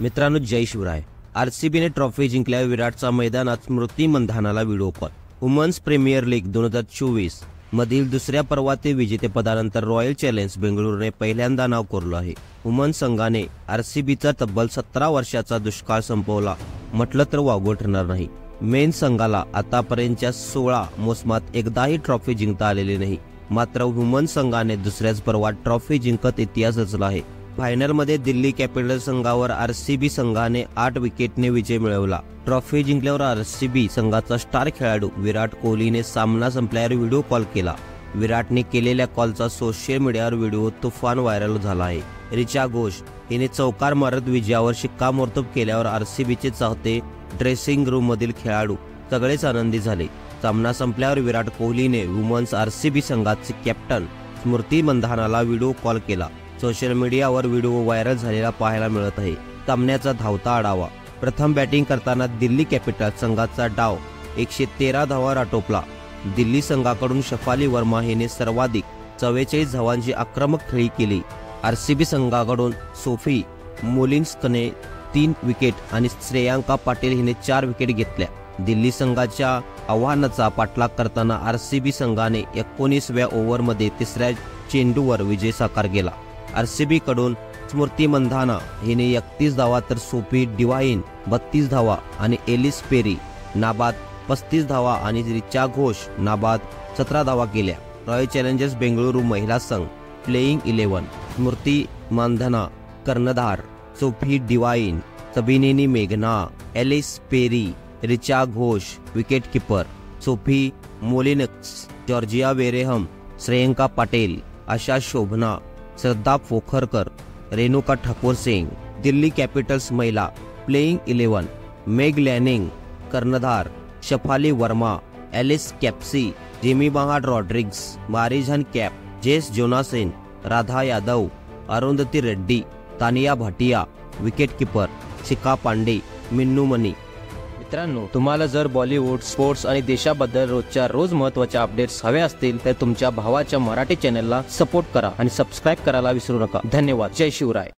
मित्रांनो, जय शिवराय। आरसीबीने ट्रॉफी जिंकल्या विराटचा मैदानात स्मृती मंधानाला video call. Women's premier league 2024 मधील दुसऱ्या पर्वातील विजेतेपदानंतर रॉयल चॅलेंज बेंगळुरूने पहिल्यांदा नाव कोरलं आहे। वुमन्स संघाने आरसीबीचा तब्बल 17 वर्षाचा दुष्काळ संपवला म्हटलं तर वावगं ठरणार नाही। मेन संघाला आतापर्यंतच्या 16 मोसमात एकदाही ट्रॉफी जिंकता आलेली नाही, मात्र वुमन्स संघाने दुसऱ्याच पर्वात ट्रॉफी जिंकत इतिहास रचला आहे। फायनलमध्ये दिल्ली कॅपिटल्स संघावर आरसीबी संघाने 8 विकेटने विजय मिळवला। ट्रॉफी जिंकल्यावर आरसीबी संघाचा स्टार खेळाडू विराट कोहलीने सामना संपल्यावर व्हिडिओ कॉल केला। विराटने केलेल्या कॉलचा सोशल मीडियावर व्हिडिओ तुफान व्हायरल झाला आहे। रिचा घोष हिने चौकार मारत विजयावर शिक्कामोर्तब केल्यावर आरसीबीचे चाहते, ड्रेसिंग रूम मधील खेळाडू सगळेच आनंदी झाले। सामना संपल्यावर विराट कोहलीने वुमन्स आरसीबी संघाचे कॅप्टन स्मृती मंधानाला व्हिडिओ कॉल केला। सोशल मीडियावर व्हिडिओ व्हायरल झालेला पाहायला मिळत आहे। सामन्याचा धावता आढावा। प्रथम बॅटिंग करताना दिल्ली कॅपिटल्स संघाचा डाव 113 धावांवर आटोपला। दिल्ली संघाकडून शफाली वर्मा हिने सर्वाधिक 44 धावांची आक्रमक खेळी केली। आरसीबी संघाकडून सोफी मोलिन्स्कने 3 विकेट आणि श्रेयांका पाटील हिने 4 विकेट घेतल्या। दिल्ली संघाच्या आव्हानाचा पाठलाग करताना आरसीबी संघाने 19व्या ओव्हरमध्ये तिसऱ्या चेंडूवर विजय साकार केला। आरसीबी कडून स्मृती मंधाना हिने 31 धावा तर सोफी डिवाइन 32 धावा आणि एलिस पेरी नाबाद 35 धावा आणि रिचा घोष नाबाद 17 धावा केल्या। रॉयल चॅलेंजर्स बेंगळुरू महिला संघ प्लेइंग 11 स्मृती मंधाना कर्णधार, सोफी डिवाइन, सबिनेनी मेघना, Ellyse Perry, Richa Ghosh wicketkeeper, Sophie Molineux, Georgia Wareham, Shreyanka Patil, Asha Sobhana, Shraddha Pokharkar, Renuka Thakur Singh. Delhi Capitals महिला प्लेइंग 11 मेग लॅनिंग कर्णधार, शफाली वर्मा, एलिस कॅप्सी, जेमी बहाड Rodrigues, Marizanne Kapp, Jess Jonassen, Radha Yadav, Arundhati Reddy, Taniya Bhatia wicketkeeper, Shikha Pandey, Minnu Mani. मित्रांनो, तुम्हाला जर बॉलिवूड, स्पोर्ट्स आणि देशाबद्दल रोजच्या रोज महत्त्वाच्या अपडेट्स हवे असतील तर तुमच्या भावाच्या मराठी चॅनलला सपोर्ट करा आणि सबस्क्राइब करायला विसरू नका। धन्यवाद। जय शिवराय।